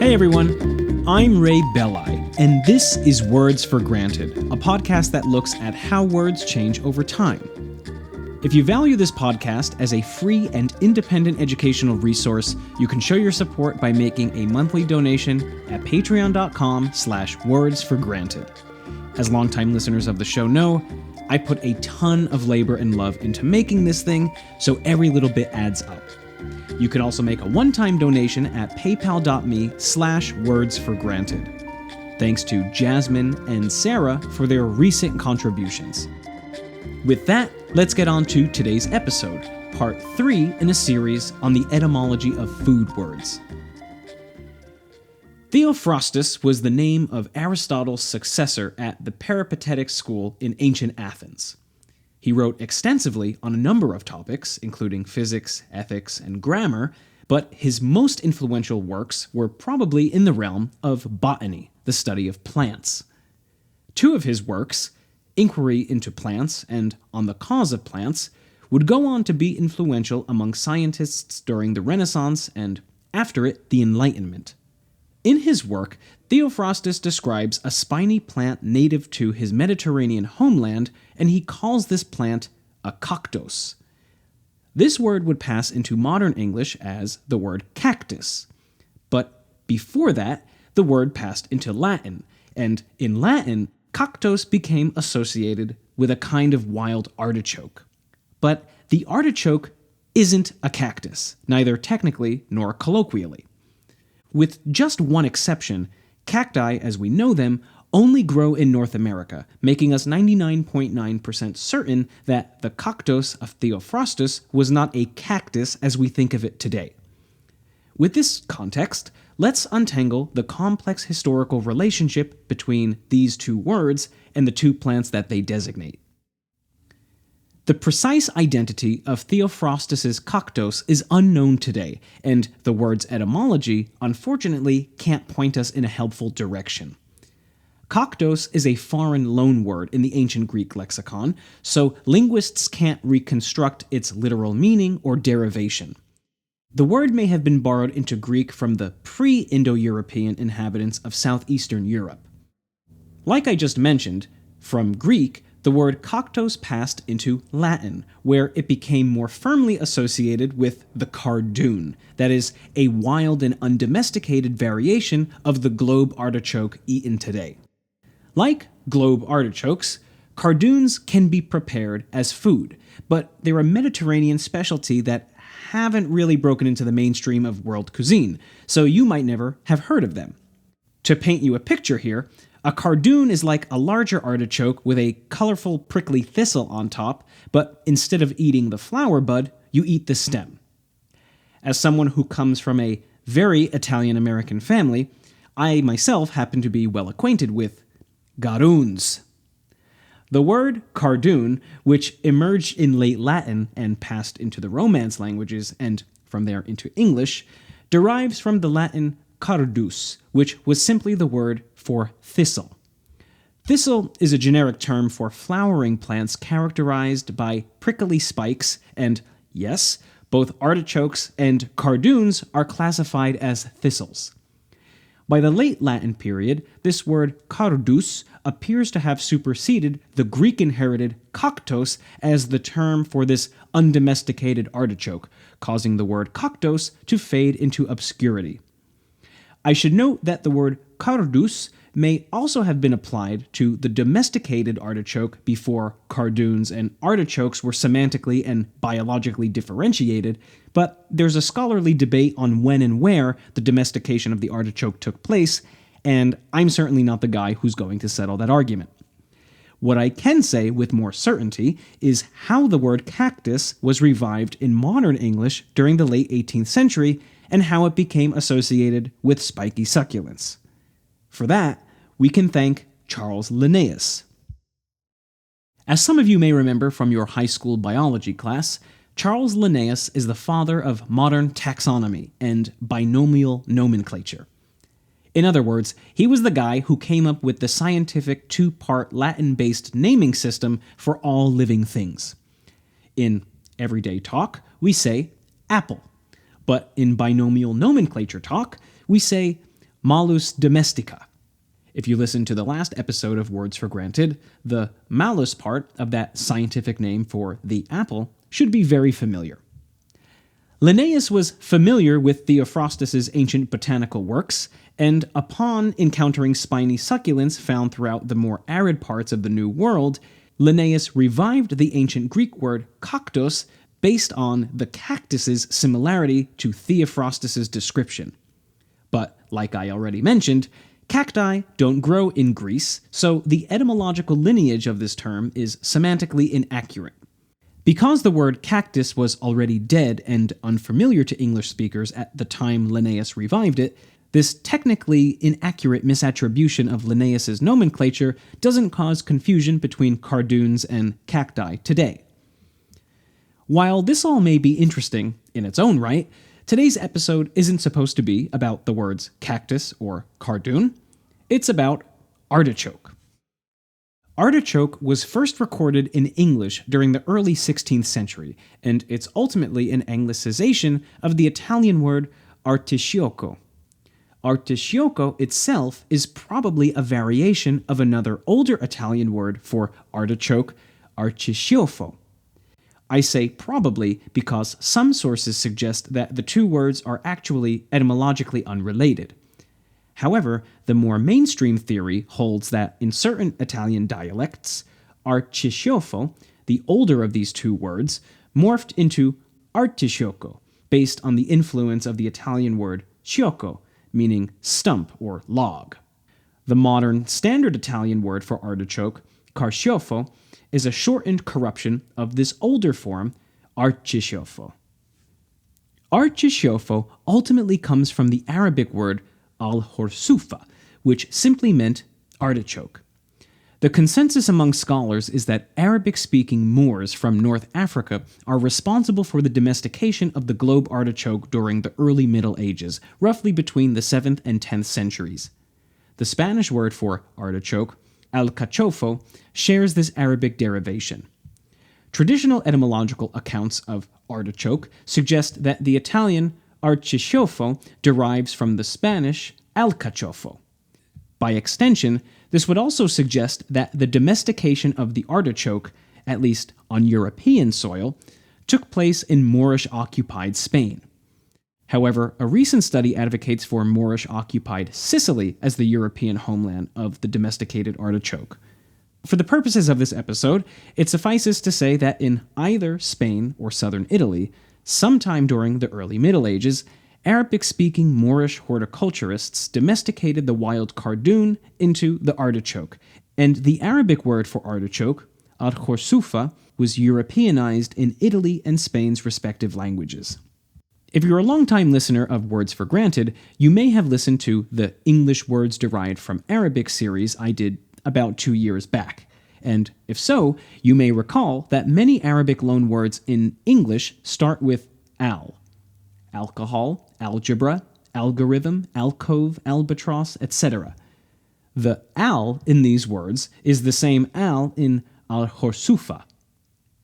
Hey everyone, I'm Ray Belli, and this is Words for Granted, a podcast that looks at how words change over time. If you value this podcast as a free and independent educational resource, you can show your support by making a monthly donation at patreon.com/wordsforgranted. As longtime listeners of the show know, I put a ton of labor and love into making this thing, so every little bit adds up. You can also make a one-time donation at paypal.me/wordsforgranted. Thanks to Jasmine and Sarah for their recent contributions. With that, let's get on to today's episode, part 3 in a series on the etymology of food words. Theophrastus was the name of Aristotle's successor at the Peripatetic school in ancient Athens. He wrote extensively on a number of topics, including physics, ethics, and grammar, but his most influential works were probably in the realm of botany, the study of plants. Two of his works, Inquiry into Plants and On the Cause of Plants, would go on to be influential among scientists during the Renaissance and, after it, the Enlightenment. In his work, Theophrastus describes a spiny plant native to his Mediterranean homeland, and he calls this plant a kaktos. This word would pass into modern English as the word cactus. But before that, the word passed into Latin, and in Latin, kaktos became associated with a kind of wild artichoke. But the artichoke isn't a cactus, neither technically nor colloquially. With just one exception, cacti, as we know them, only grow in North America, making us 99.9% certain that the kaktos of Theophrastus was not a cactus as we think of it today. With this context, let's untangle the complex historical relationship between these two words and the two plants that they designate. The precise identity of Theophrastus's kaktos is unknown today, and the word's etymology, unfortunately, can't point us in a helpful direction. Kaktos is a foreign loanword in the ancient Greek lexicon, so linguists can't reconstruct its literal meaning or derivation. The word may have been borrowed into Greek from the pre-Indo-European inhabitants of southeastern Europe. Like I just mentioned, from Greek, the word kaktos passed into Latin, where it became more firmly associated with the cardoon, that is, a wild and undomesticated variation of the globe artichoke eaten today. Like globe artichokes, cardoons can be prepared as food, but they're a Mediterranean specialty that haven't really broken into the mainstream of world cuisine, so you might never have heard of them. To paint you a picture here, a cardoon is like a larger artichoke with a colorful prickly thistle on top, but instead of eating the flower bud, you eat the stem. As someone who comes from a very Italian-American family, I myself happen to be well acquainted with garoons. The word cardoon, which emerged in late Latin and passed into the Romance languages and from there into English, derives from the Latin cardus, which was simply the word for thistle. Thistle is a generic term for flowering plants characterized by prickly spikes, and yes, both artichokes and cardoons are classified as thistles. By the late Latin period, this word cardus appears to have superseded the Greek-inherited kaktos as the term for this undomesticated artichoke, causing the word kaktos to fade into obscurity. I should note that the word cardus may also have been applied to the domesticated artichoke before cardoons and artichokes were semantically and biologically differentiated, but there's a scholarly debate on when and where the domestication of the artichoke took place, and I'm certainly not the guy who's going to settle that argument. What I can say with more certainty is how the word cactus was revived in modern English during the late 18th century and how it became associated with spiky succulents. For that, we can thank Charles Linnaeus. As some of you may remember from your high school biology class, Charles Linnaeus is the father of modern taxonomy and binomial nomenclature. In other words, he was the guy who came up with the scientific two-part Latin-based naming system for all living things. In everyday talk, we say apple. But in binomial nomenclature talk, we say Malus domestica. If you listen to the last episode of Words for Granted, the malus part of that scientific name for the apple should be very familiar. Linnaeus was familiar with Theophrastus's ancient botanical works, and upon encountering spiny succulents found throughout the more arid parts of the New World, Linnaeus revived the ancient Greek word kaktos based on the cactus's similarity to Theophrastus's description. But, like I already mentioned, cacti don't grow in Greece, so the etymological lineage of this term is semantically inaccurate. Because the word cactus was already dead and unfamiliar to English speakers at the time Linnaeus revived it, this technically inaccurate misattribution of Linnaeus's nomenclature doesn't cause confusion between cardoons and cacti today. While this all may be interesting in its own right, today's episode isn't supposed to be about the words cactus or cardoon. It's about artichoke. Artichoke was first recorded in English during the early 16th century, and it's ultimately an anglicization of the Italian word artichoke. Artichoke itself is probably a variation of another older Italian word for artichoke, arcisciofo. I say probably because some sources suggest that the two words are actually etymologically unrelated. However, the more mainstream theory holds that in certain Italian dialects, arcisciofo, the older of these two words, morphed into artichoke, based on the influence of the Italian word cioco, meaning stump or log. The modern standard Italian word for artichoke, carciofo, is a shortened corruption of this older form, arcisciofo. Arcisciofo ultimately comes from the Arabic word al-horsufa, which simply meant artichoke. The consensus among scholars is that Arabic-speaking Moors from North Africa are responsible for the domestication of the globe artichoke during the early Middle Ages, roughly between the 7th and 10th centuries. The Spanish word for artichoke, alcachofo, shares this Arabic derivation. Traditional etymological accounts of artichoke suggest that the Italian arcisciofo derives from the Spanish alcachofo. By extension, this would also suggest that the domestication of the artichoke, at least on European soil, took place in Moorish-occupied Spain. However, a recent study advocates for Moorish-occupied Sicily as the European homeland of the domesticated artichoke. For the purposes of this episode, it suffices to say that in either Spain or southern Italy, sometime during the early Middle Ages, Arabic-speaking Moorish horticulturists domesticated the wild cardoon into the artichoke, and the Arabic word for artichoke, al-horsufa, was Europeanized in Italy and Spain's respective languages. If you're a longtime listener of Words for Granted, you may have listened to the English Words Derived from Arabic series I did about 2 years back. And if so, you may recall that many Arabic loanwords in English start with al. Alcohol, algebra, algorithm, alcove, albatross, etc. The al in these words is the same al in al-horsufa.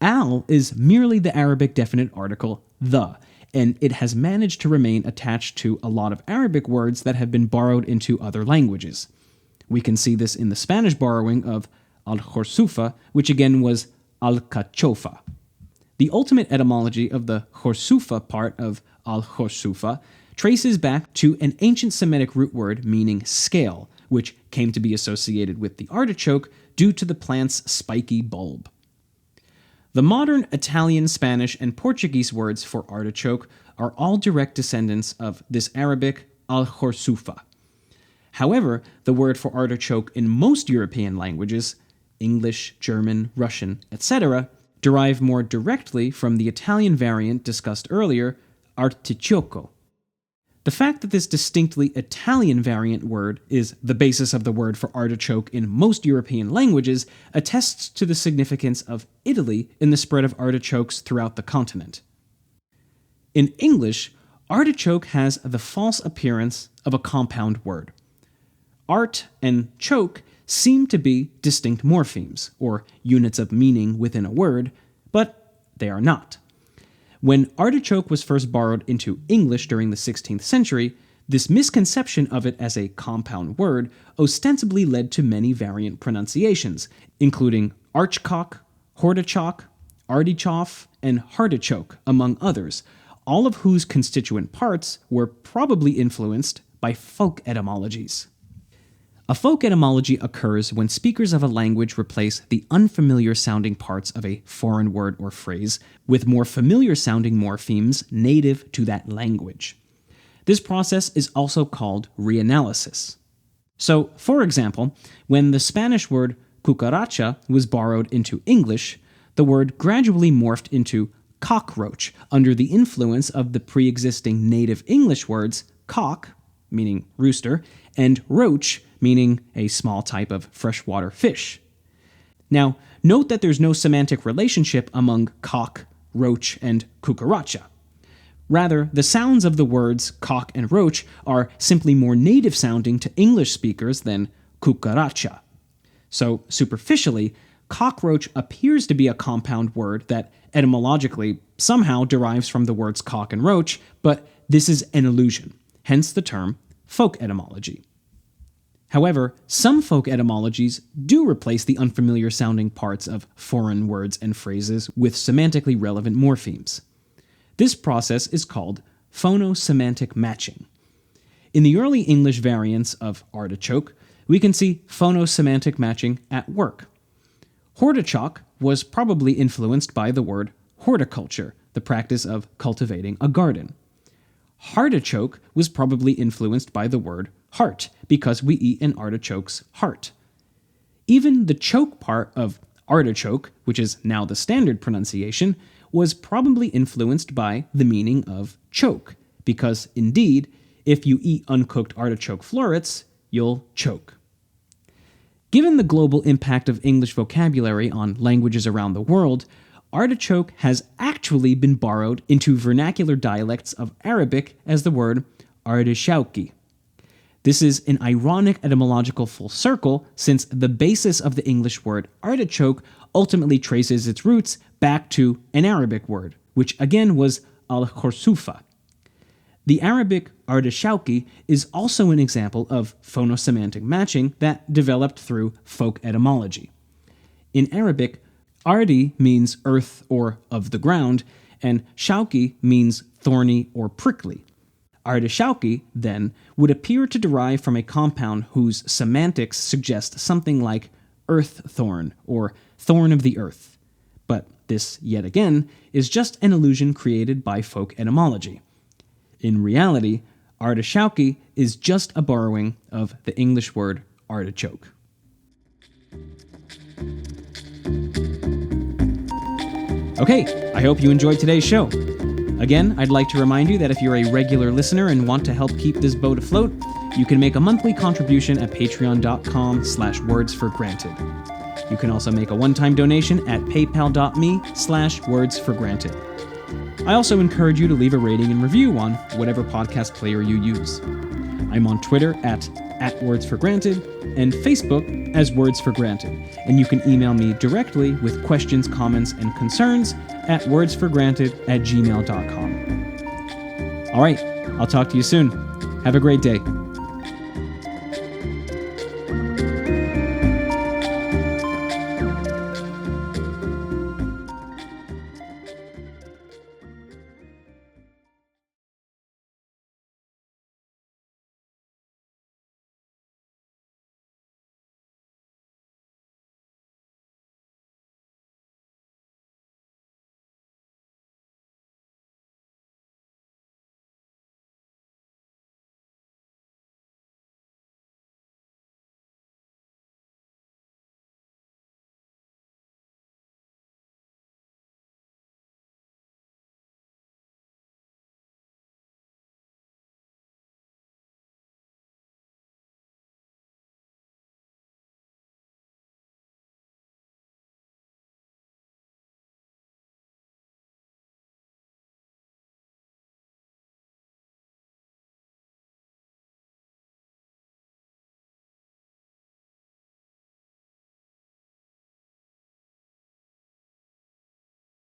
Al is merely the Arabic definite article the, and it has managed to remain attached to a lot of Arabic words that have been borrowed into other languages. We can see this in the Spanish borrowing of al-horsufa, which again was alcachofa. The ultimate etymology of the horsufa part of al-horsufa traces back to an ancient Semitic root word meaning scale, which came to be associated with the artichoke due to the plant's spiky bulb. The modern Italian, Spanish, and Portuguese words for artichoke are all direct descendants of this Arabic al-horsufa. However, the word for artichoke in most European languages, English, German, Russian, etc., derive more directly from the Italian variant discussed earlier, artichoke. The fact that this distinctly Italian variant word is the basis of the word for artichoke in most European languages attests to the significance of Italy in the spread of artichokes throughout the continent. In English, artichoke has the false appearance of a compound word. Art and choke seem to be distinct morphemes, or units of meaning within a word, but they are not. When artichoke was first borrowed into English during the 16th century, This misconception of it as a compound word ostensibly led to many variant pronunciations, including archcock, hortichoke, artichoke, and artichoke, among others, all of whose constituent parts were probably influenced by folk etymologies. A folk etymology occurs when speakers of a language replace the unfamiliar sounding parts of a foreign word or phrase with more familiar sounding morphemes native to that language. This process is also called reanalysis. So, for example, when the Spanish word cucaracha was borrowed into English, the word gradually morphed into cockroach under the influence of the pre-existing native English words cock, meaning rooster, and roach, meaning a small type of freshwater fish. Now, note that there's no semantic relationship among cock, roach, and cucaracha. Rather, the sounds of the words cock and roach are simply more native sounding to English speakers than cucaracha. So, superficially, cockroach appears to be a compound word that etymologically somehow derives from the words cock and roach, but this is an illusion, hence the term folk etymology. However, some folk etymologies do replace the unfamiliar sounding parts of foreign words and phrases with semantically relevant morphemes. This process is called phonosemantic matching. In the early English variants of artichoke, we can see phonosemantic matching at work. Hortichoke was probably influenced by the word horticulture, the practice of cultivating a garden. Artichoke was probably influenced by the word heart, because we eat an artichoke's heart. Even the choke part of artichoke, which is now the standard pronunciation, was probably influenced by the meaning of choke, because indeed, if you eat uncooked artichoke florets, you'll choke. Given the global impact of English vocabulary on languages around the world, artichoke has actually been borrowed into vernacular dialects of Arabic as the word artichoke. This is an ironic etymological full circle, since the basis of the English word artichoke ultimately traces its roots back to an Arabic word, which again was al-khorsufa. The Arabic artichoke is also an example of phonosemantic matching that developed through folk etymology. In Arabic, ardi means earth or of the ground, and shauki means thorny or prickly. Artichoke, then, would appear to derive from a compound whose semantics suggest something like earth thorn or thorn of the earth. But this, yet again, is just an illusion created by folk etymology. In reality, artichoke is just a borrowing of the English word artichoke. Okay, I hope you enjoyed today's show. Again, I'd like to remind you that if you're a regular listener and want to help keep this boat afloat, you can make a monthly contribution at patreon.com/wordsforgranted. You can also make a one-time donation at paypal.me/wordsforgranted. I also encourage you to leave a rating and review on whatever podcast player you use. I'm on Twitter at @wordsforgranted and Facebook as Words for Granted, and you can email me directly with questions, comments, and concerns at wordsforgranted@gmail.com. All right, I'll talk to you soon. Have a great day.